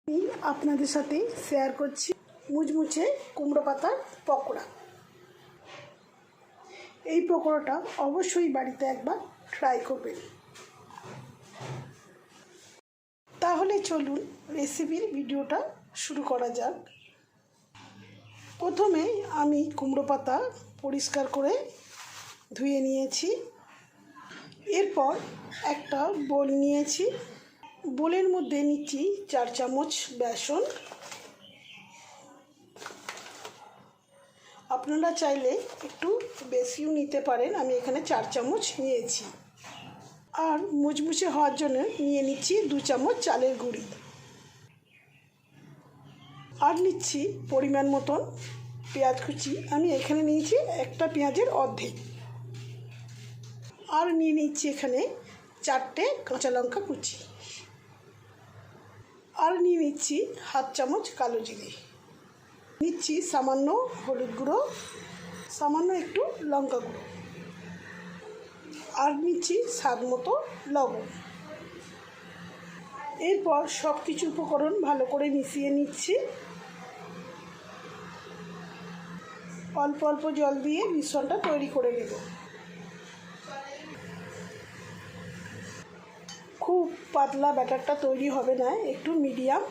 আমি আপনাদের সাথে শেয়ার করছি মুচমুচে কুমড়ো পাতার পকোড়া। এই পকোড়াটা অবশ্যই বাড়িতে একবার ট্রাই করবেন। তাহলে চলুন রেসিপির ভিডিওটা শুরু করা যাক। প্রথমে আমি কুমড়ো পাতা পরিষ্কার করে ধুয়ে নিয়েছি। এরপর একটা বোল নিয়েছি। বোলের মধ্যে নিচ্ছি 4 চামচ বেসন। আপনারা চাইলে একটু বেশিও নিতে পারেন, আমি এখানে 4 চামচ নিয়েছি। আর মুচমুচে হওয়ার জন্য নিয়ে নিচ্ছি 2 চামচ চালের গুঁড়ি। আর নিচ্ছি পরিমাণ মতন পেঁয়াজ কুচি, আমি এখানে নিয়েছি একটা পেঁয়াজের অর্ধেক। আর নিয়ে নিচ্ছি এখানে 4টে কাঁচা লঙ্কা কুচি। আর নিয়ে নিচ্ছি হাফ চামচ কালো জিরে। নিচ্ছি সামান্য হলুদ গুঁড়ো, সামান্য একটু লঙ্কা গুঁড়ো। আর নিচ্ছি স্বাদ মতো লবণ। এরপর সব কিছু উপকরণ ভালো করে মিশিয়ে নিচ্ছি। অল্প অল্প জল দিয়ে মিশ্রণটা তৈরি করে নেব। খুব পাতলা ব্যাটারটা তৈরি হবে না, একটু মিডিয়াম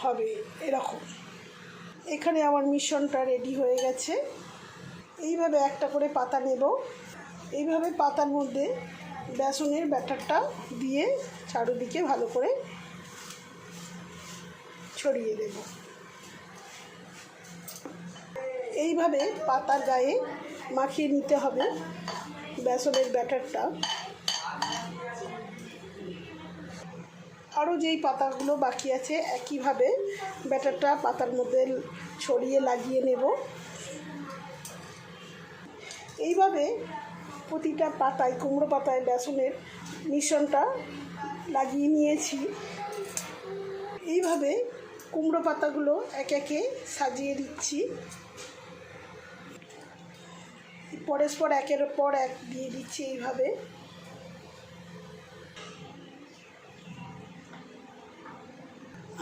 হবে এরকম। এখানে আমার মিশ্রণটা রেডি হয়ে গেছে। এইভাবে একটা করে পাতা নেব। এইভাবে পাতার মধ্যে বেসনের ব্যাটারটা দিয়ে চারিদিকে ভালো করে ছড়িয়ে দেব। এইভাবে পাতার গায়ে মাখিয়ে নিতে হবে বেসনের ব্যাটারটা। আরও যেই পাতাগুলো বাকি আছে একইভাবে ব্যাটারটা পাতার মধ্যে ছড়িয়ে লাগিয়ে নেব। এইভাবে প্রতিটা পাতায়, কুমড়ো পাতায় বেসনের মিশ্রণটা লাগিয়ে নিয়েছি। এইভাবে কুমড়ো পাতাগুলো একে একে সাজিয়ে দিচ্ছি। পরস্পর একের পর এক দিয়ে দিচ্ছি। এইভাবে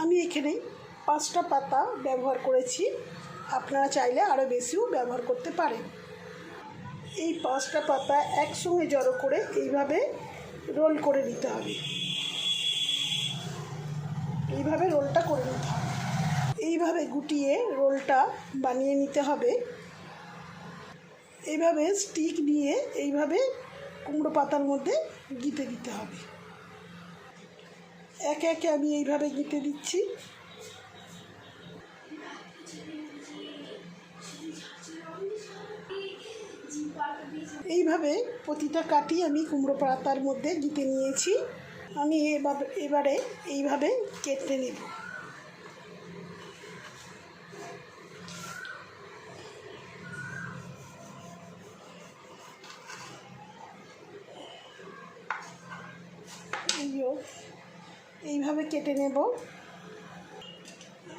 আমি এখানে 5টা পাতা ব্যবহার করেছি, আপনারা চাইলে আরও বেশিও ব্যবহার করতে পারেন। এই 5টা পাতা একসঙ্গে জড়ো করে এইভাবে রোল করে নিতে হবে। এইভাবে রোলটা করে নিতে হবে। এইভাবে গুটিয়ে রোলটা বানিয়ে নিতে হবে। এইভাবে স্টিক দিয়ে এইভাবে কুমড়ো পাতার মধ্যে গিঁথে দিতে হবে। একে একে আমি এইভাবে গিঁথে দিচ্ছি। এইভাবে প্রতিটা কাঠি আমি কুমড়ো পাতার মধ্যে গিঁথে নিয়েছি। আমি এবারে এইভাবে কেটে নেব। এইভাবে কেটে নেব।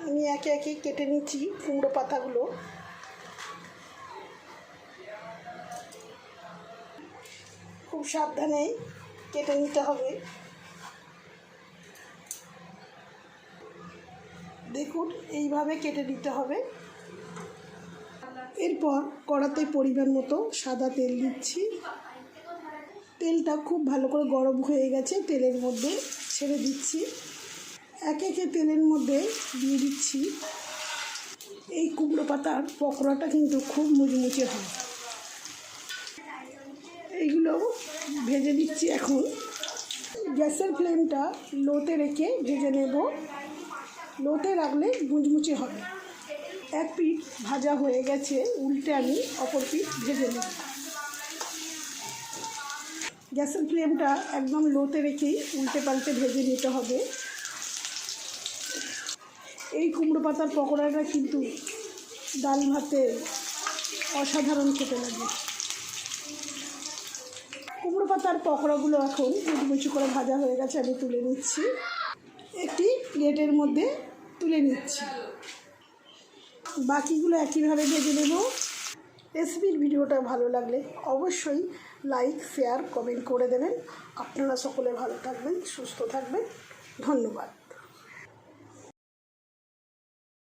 আমি একে একে কেটে নিচ্ছি কুমড়ো পাতাগুলো। খুব সাবধানে কেটে নিতে হবে। দেখুন এইভাবে কেটে নিতে হবে। এরপর কড়াতে পরিমাণ মতো সাদা তেল দিচ্ছি। তেলটা খুব ভালো করে গরম হয়ে গেছে, তেলের মধ্যে ছেড়ে দিচ্ছি। একে একে তেলের মধ্যে দিয়ে দিচ্ছি। এই কুমড়ো পাতার পকোড়াটা কিন্তু খুব মুচমুচে হয়। এইগুলো ভেজে দিচ্ছি। এখন গ্যাসের ফ্লেমটা লোতে রেখে ভেজে নেব। লোতে রাখলে মুচমুচে হবে। এক পিঠ ভাজা হয়ে গেছে, উল্টে আমি অপর পিঠ ভেজে নেব। গ্যাসের ফ্লেমটা একদম লোতে রেখেই উল্টে পাল্টে ভেজে নিতে হবে। এই কুমড়ো পাতার পকোড়াটা কিন্তু ডাল ভাতে অসাধারণ খেতে লাগে। কুমড়ো পাতার পকোড়াগুলো এখন মুচমুচে করে ভাজা হয়ে গেছে, আমি তুলে নিচ্ছি। একটি প্লেটের মধ্যে তুলে নিচ্ছি। বাকিগুলো একইভাবে ভেজে নেব। রেসিপির ভিডিওটা ভালো লাগলে অবশ্যই লাইক, শেয়ার, কমেন্ট করে দেবেন। আপনারা সকলে ভালো থাকবেন, সুস্থ থাকবেন। ধন্যবাদ।